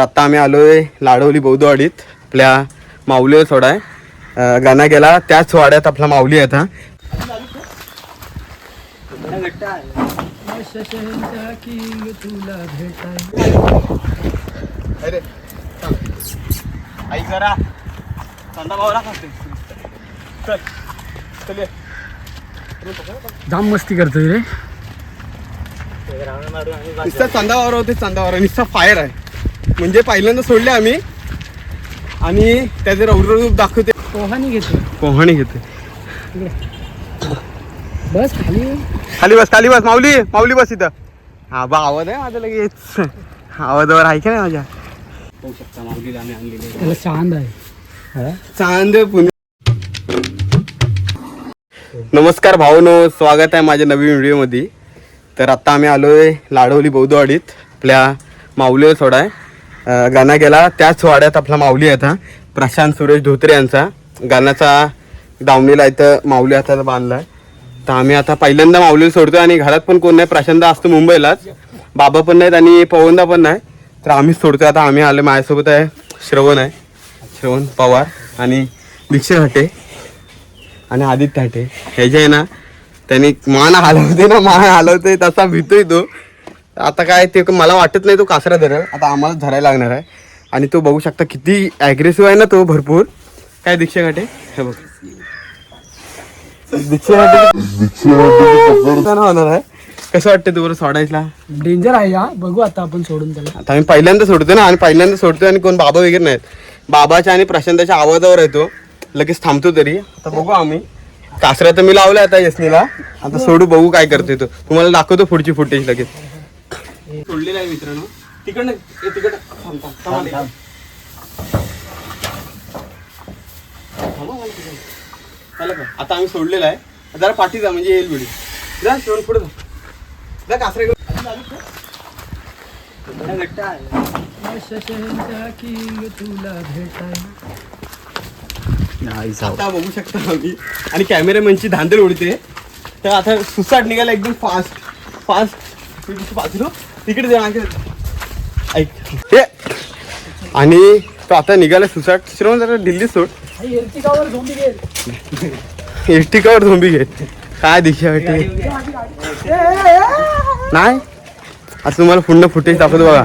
आता आम्ही आलोय लाडवली बौद्धवाडीत. आपल्या माऊलीवर सोडाय गाणा गेला त्याच वाड्यात आपला माऊली आहे. आता जाम मस्ती करतोय रे. नुसता चांदावर होते, चांदावर नुसता फायर आहे. म्हणजे पहिल्यांदा सोडले आम्ही आणि त्याचे रौद्र रूप दाखवते. पोहाणी घेते बस खाली खाली बस, खाली बस. माऊली माऊली बस इथं. हा बा आवाज आहे माझा लगेच. आवाजावर आहे का नाही माझ्या. होऊ शकता माऊलीला आम्ही आणलेले. त्याला चांद आहे. चांद पुणे. नमस्कार भावनो, स्वागत आहे माझ्या नवीन व्हिडिओमध्ये. तर आता आम्ही आलोय लाडवली बौद्धवाडीत. आपल्या माऊलीवर सोडाय गाणा गेला त्याच वाड्यात आपला माऊली आहे. आता प्रशांत सुरेश धोत्रे यांचा गाण्याचा दावणीला इथं माऊली हाताला बांधलाय. तर आम्ही आता पहिल्यांदा माऊलीवर सोडतोय आणि घरात पण कोण नाही. प्रशांत असतो मुंबईलाच, बाबा पण नाहीत आणि पवनदा पण नाही. तर आम्हीच सोडतोय. आता आम्ही आलो. माझ्यासोबत आहे श्रवण आहे, श्रवण पवार आणि दीक्षा घाटे आणि आदित्य घाटे. हे जे आहे ना त्यांनी मान हलवते ना, मान हलवते तसा भीतोय तो. आता काय ते मला वाटत नाही तो कासरा धरेल. आता आम्हाला धरायला लागणार आहे. आणि तो बघू शकता किती ॲग्रेसिव्ह आहे ना तो, भरपूर. काय दीक्षा घाटे हे बघ, दीक्षा होणार आहे. कसं वाटतं तू बरं सोडायला? डेंजर आहे या, बघू आता आपण सोडून त्याला. आता आम्ही पहिल्यांदा सोडतोय ना, आणि पहिल्यांदा सोडतोय आणि कोण बाबा वगैरे नाहीत. बाबाच्या आणि प्रशांताच्या आवाजावर येतो, लगेच थांबतो. तरी आता बघू आम्ही. कासरा तर मी लावलाय आता यशनीला. आता सोडू, बघू काय करतोय तो. तुम्हाला दाखवतो पुढची फुटेज लगेच. सोडलेला आहे मित्रांनो. तिकडनं तिकडं आता आम्ही सोडलेला आहे. जरा पाठी जा म्हणजे येईल व्हिडिओ. जा शेवट पुढे जा. कासरे आता बघू शकता आम्ही. आणि कॅमेरामॅनची धांदल उडते. तर आता सुसाट निघाला एकदम फास्ट फास्ट. तिकडे जा ऐक हे. आणि तो आता निघाला सुसाट. श्रवण जरा दिल्ली सोड. एर्टिकावर झोंबी घे. एर्टिकावर झोंबी घे. काय दिशा वाटते नाही. असं तुम्हाला पूर्ण फुटेज दाखवतो बघा.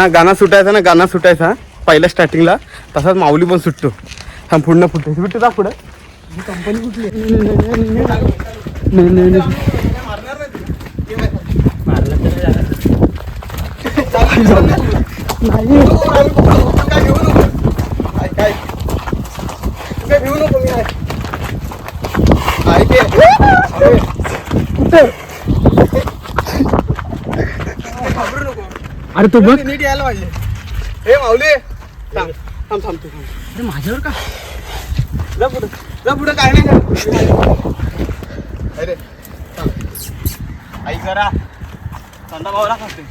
गाणा सुटायचा ना, गाणा सुटायचा पहिल्या स्टार्टिंगला, तसाच माऊली पण सुटतो. हा पूर्ण फुटेज भेटतो का पुढे. कंपनी कुठली अरे तू बघ नीट यायला पाहिजे. हे माऊली थांब थांब थांब तू. अरे माझ्यावर का. जा पुढे, जा पुढे. काय नाही अरे आई करा चांदा भावला खाते.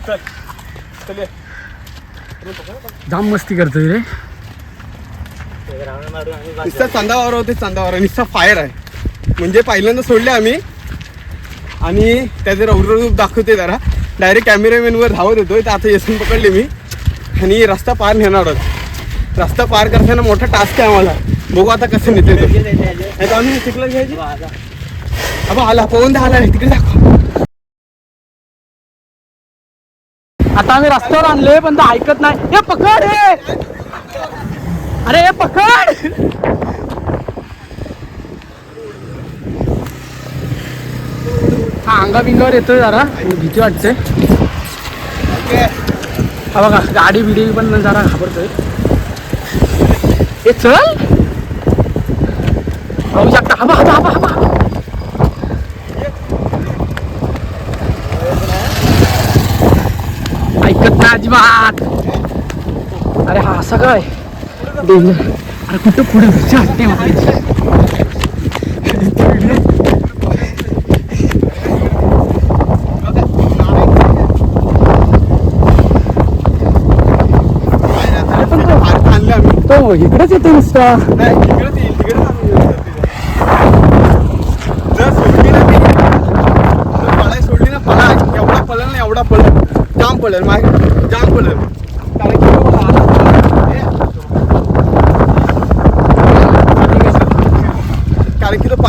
चल चल. जाम मस्ती करतोय रे. नुसता चांदावर होते, चांदावर नुसता फायर आहे. म्हणजे पहिल्यांदा सोडले आम्ही आणि त्याचे रौद्र रूप दाखवते. जरा डायरेक्ट कॅमेरामॅनवर धावत होतो. तर आता येसून पकडले मी आणि रस्ता पार नेणार आहोत. रस्ता पार करताना मोठा टास्क आहे आम्हाला. बघू आता कसं नेते तो. आम्ही चिखला घ्यायची. अबा आला पवन दा आला. तिकडे दाखव. आता आम्ही रस्त्यावर आणले पण तो ऐकत नाही. हे पकड हे. अरे हे पकड. हा अंगा बिंगावर येतोय जरा, भीती वाटते. हा बघा गाडी बिडी पण जरा घाबरतोय. हे चल बघू शकता. हा बघा हा बघा ऐकत नाही अजिबात. अरे हा असं काय डेंजर. अरे कुठं पुढे भीती वाटते मला. तो इकडेच येतो नुसता. सोडली ना पळा. एवढा पळेल ना, एवढा पळेल. जाम पळेल, जाम पळेल.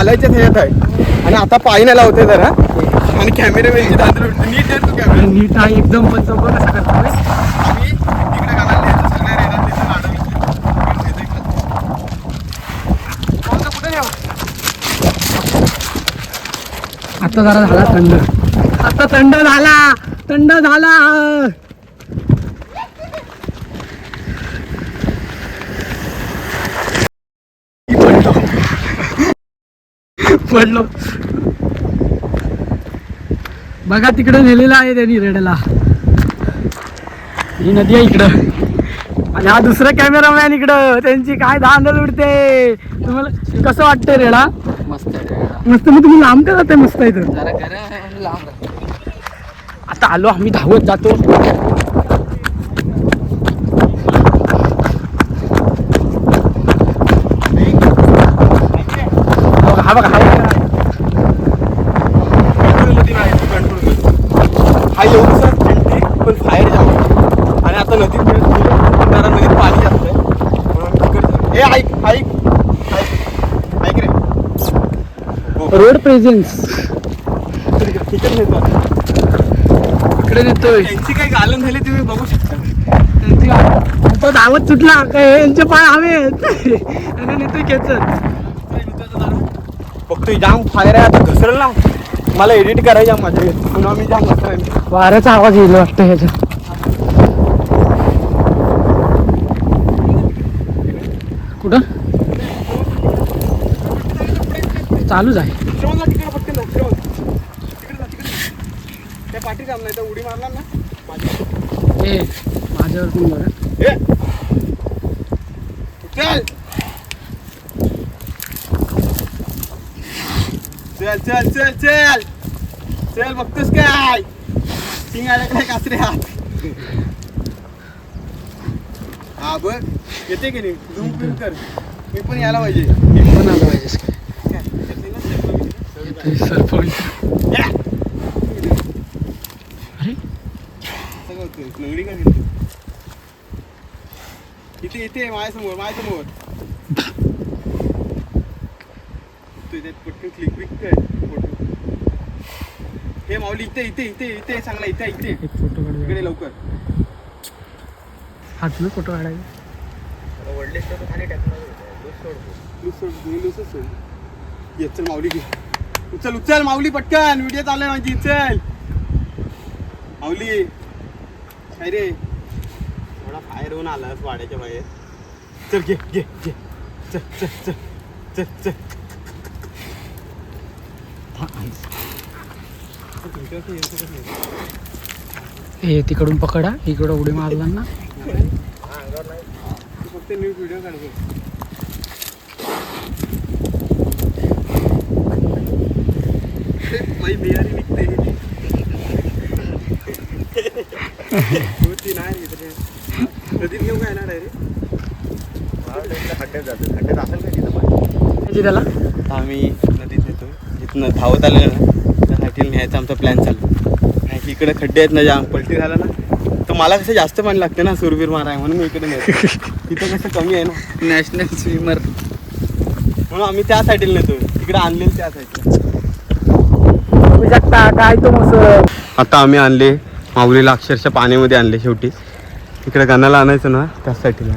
पालायच्याच ह्याच्यात आहे आणि आता पायी नाही लावते जरा आणि कॅमेरामॅनची दादर उठते नीट आहे तू कॅमेरा नीट आहे एकदम पण चौकं कसं करतो आम्ही तिकडे गाण्याला न्यायचं सगळ्या रेडा तिथं लाडवली आता जरा झाला थंड आता थंड झाला पडलो बघा तिकडे नेलेला आहे त्यांनी रेड्याला ही नदी आहे इकडं आणि हा दुसरा कॅमेरामॅन इकडं त्यांची काय धांदल उडते तुम्हाला कसं वाटतंय रेडा मस्त आहे मस्त मग तुम्ही लांब का जाताय मस्त इथं जरा गरम लांब आता आलो आम्ही धावत जातो हा बघा हा एवढंच थंडी पण बाहेर जाऊ आणि आता नदीत जरा नदीत पाणी जास्त आहे म्हणून ए ऐक रे रोड प्रेझेन्स तिकडे नेतो इकडे नेतोय त्यांची काही गालन झाली तुम्ही बघू शकता तो धावत सुटला काय यांचे पाय हवेत आणि नेतोय खेचत बघतोय जाम फायर आहे आता घसरल ना मला एडिट करायच्या माझ्या पुन्हा मी जाम घसरेन वाऱ्याचा आवाज येईल वाटतं ह्याच्या कुठं चालूच आहे तिकडे फक्त त्या पाठी जाम नाही तर उडी मारला ना ए माझ्यावर पण बघा ए चल बघतोस काय सिंग आला काय कासरे हात हा बघ येते की नाही झूम फिल्म कर मी पण यायला पाहिजे पण आलं पाहिजेस सरपंच अरे सगळं होतं लंगडी का घेतो इथे माझ्यासमोर तुझ्यात पटकन क्लिक कर फोटो हे माऊली इथे चांगला इथे एक फोटो इकडे काढूया लवकर हात फोटो काढायचा चल माऊली घे उचल माऊली पटकन व्हिडिओ चालू आहे माझी चल माऊली काय रे थोडा बाहेर होऊन आलास वाड्याच्या बाहेर चल घे चल हे तिकडून पकडा इकडं उडी मारला ना फक्त न्यू व्हिडिओ काढतो माझी बिहारी निघते ती नाही नदीत घेऊ काय ना डायरेक्ट खड्ड्यात जातो खड्ड्यात असेल का तिथं ह्याची त्याला आम्ही नदीत नेतो जिथनं धावत आलेलं ना त्या साठीला न्यायचा आमचा प्लॅन चालू आणि इकडे खड्डे आहेत ना जाम पलटी झाला ना तर मला कसं जास्त पाणी लागते ना सुरबीर माराय म्हणून मी इकडे नेतो तिथं कसं कमी आहे ना नॅशनल स्विमर म्हणून आम्ही त्या साईडला नेतो तिकडे आणलेलं त्या साईडला बघू शकता काय तो मस्त आता आम्ही आणले माऊलीला अक्षरशः पाण्यामध्ये आणले शेवटी इकडे गाण्याला आणायचं ना त्याच साईडला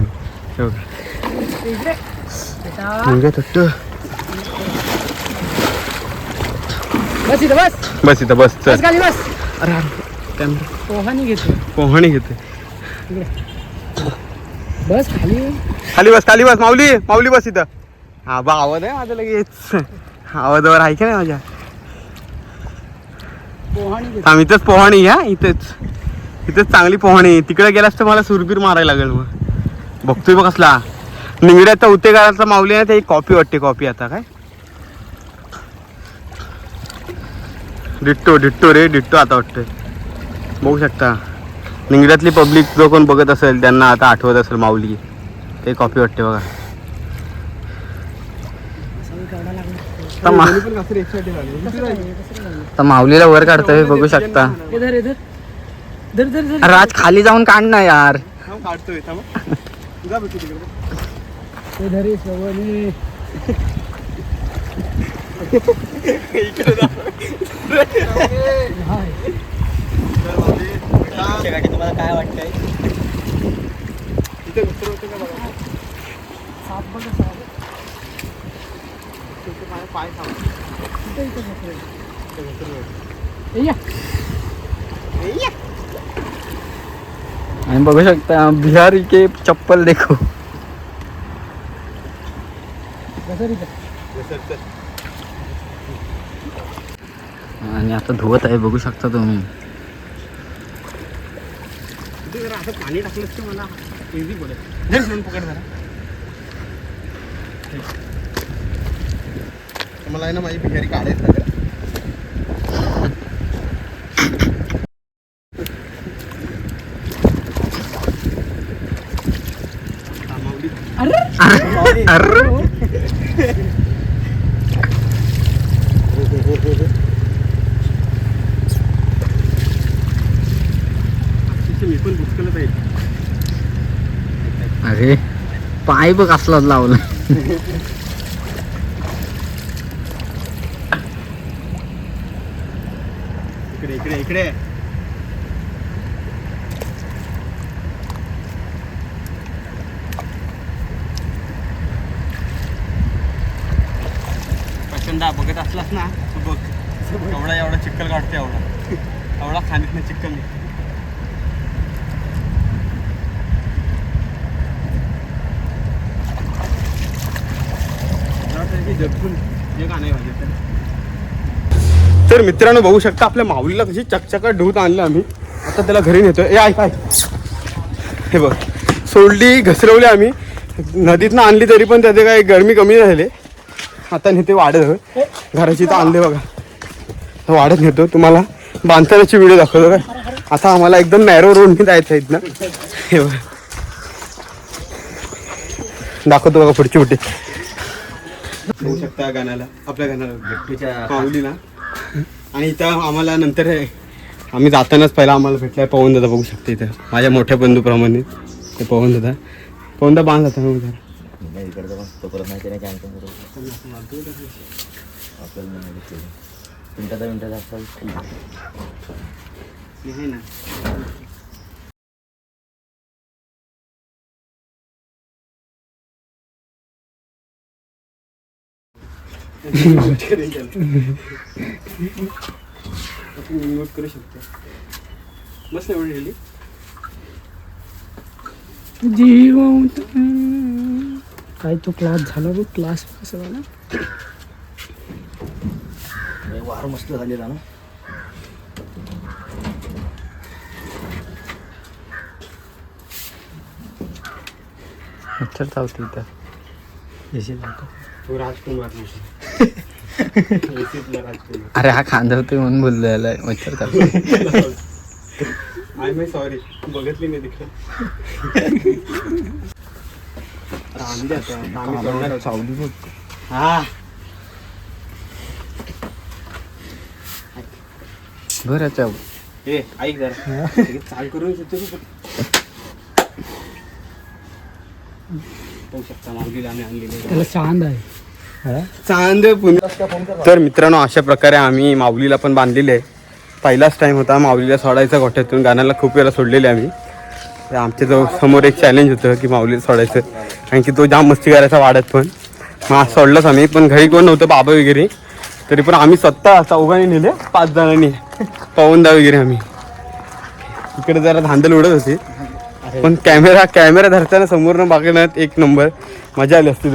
बस इथं बस बस चल खाली बस अरे कॅमेरा पोहानी घेतो पोहणी घेते बस खाली बस माऊली बस इथं हा बा आवाज आहे माझा लगेच आवाजावर आहे का नाही माझ्या पोहानी घेतो आम्ही इथंच पोहणी घ्या इथंच चांगली पोहणी तिकडे गेलास तर मला सुरबीर मारायला लागेल मग बघतोय बघ कसला निंगड्याचा उतेगाराचा माऊली आहे ते कॉपी वाटते कॉपी आता काय डिट्टो रे आता वाटतंय बघू शकता निंगड्यातली पब्लिक जो कोण बघत असेल त्यांना आता आठवत असेल माऊली ते कॉपी वाटते बघा तर माऊलीला वर काढतोय बघू शकता राज खाली जाऊन काढ ना यार काढतोय तुम्हाला काय वाटतंय? आणि बघू शकता बिहारी के चप्पल देखो. आणि आता धुवत आहे बघू शकता तुम्ही. पाणी टाकलं तर मला इझी पडेल. पकड जरा. मला आहे ना माझी बिहारी काढायचं सगळं. मी पण भुसकलच आहे. अरे पाय बघ असला लावला. इकडे इकडे इकडे. प्रचंड बघत असलास ना तू बघ एवढा चिक्कल काढते. एवढा खाणीत नाही चिक्कल नाही. तर मित्रांनो बघू शकता आपल्या माऊलीला कशी चकचकाट धुवत आणलं आम्ही. आता त्याला घरी नेतोय. ए ऐक हे बघ सोडली घसरवली आम्ही नदीतनं आणली तरी पण त्याचे काही गरमी कमी झाले. आता नेते वाढत घराची तर आणले बघा. वाढत नेतो तुम्हाला बांधतानाची व्हिडिओ दाखवतो काय. आता आम्हाला एकदम नॅरो रोडने जायचं आहे इथनं. हे बघा दाखवतो बघा पुढची कुठे बघू शकता गाण्याला आपल्या गाण्याला माऊलीला. आणि इथं आम्हाला नंतर आम्ही जातानाच पहिला आम्हाला भेटलाय पवन दादा. बघू शकता इथं माझ्या मोठ्या बंधूप्रमाणे ते पवन दादा बांध जाता मग नोट करू शकतो. मस्त एवढी जीव काय तो क्लास झाला बघ. क्लास कसं झाला वार मस्त झालेला ना. मच्छर चावते इथं. तो राजकुमार अरे हा खांदवतोय म्हणून बोललो याला मच्छर चावते. आय माय सॉरी बघितली नाही तिकडे. हा बरं चाव. ए ऐक जरा चाल करून येतो त्याला चांद आहे. चांद पुणे. तर मित्रांनो अशा प्रकारे आम्ही माऊलीला पण बांधलेले आहे. पहिलाच टाइम होता माऊलीला सोडायचा गोठ्यातून. गाण्याला खूप वेळा सोडलेले आम्ही. आमच्या जो समोर एक चॅलेंज होतं की माऊलीला सोडायचं कारण की तो जाम मस्ती करायचा वाढत पण. मग आज सोडलंच आम्ही पण घरी कोण नव्हतं बाबा वगैरे तरी पण आम्ही स्वतः चौघांनी नेले 5 जणांनी पवनदा वगैरे. आम्ही इकडे जरा धांदल उडत होती पण कॅमेरा धरताना समोरनं बघण्यात एक नंबर मजा आली असती.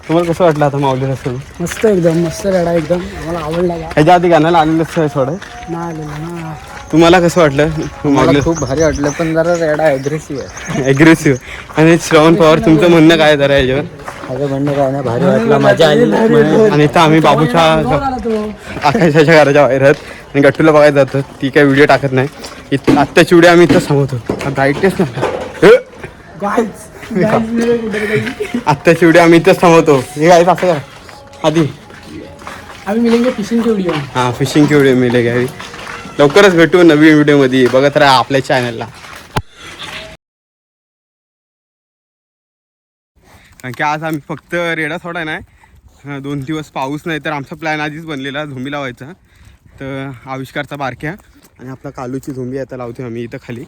तुम्हाला कसं वाटलं आता माऊलीला सोडून. मस्त एकदम मस्त रेडा एकदम आम्हाला आवडला. ह्याच्या आधी गाण्याला आलेलं सोडाय ना आलेला ना. तुम्हाला कसं वाटलं मला खूप भारी वाटलं पण जरा रेडा ॲग्रेसिव्ह आहे. ॲग्रेसिव्ह. आणि श्रवण पवार तुमचं म्हणणं काय जरा याच्यावर. माझं म्हणणं काय नाही भारी वाटलं मजा आली. आणि इथं आम्ही बाबूच्या आकाशाच्या घराच्या बाहेर आहेत आणि गट्टूला बघायला जातो. ती काय व्हिडिओ टाकत नाही. इथं आत्ताची व्हिडिओ आम्ही इथं सांगतो. गाईडच नाही आत्ताची व्हिडिओ आम्ही इथंच थांबवतो. हे काय असं करा आधी आम्ही मिळेंगे फिशिंगची व्हिडिओ. हां फिशिंगची व्हिडिओ मिळेल घ्यावी. लवकरच भेटू नवीन व्हिडिओमध्ये. बघत राहा आपल्या चॅनलला. कारण की आज आम्ही फक्त रेडा सोडाय नाही 2 दिवस पाऊस नाही तर आमचा प्लॅन आधीच बनलेला झोंबी लावायचा. तर आविष्कारचा बारक्या आणि आपला कालूची झोंबी आता लावतो आम्ही इथं खाली.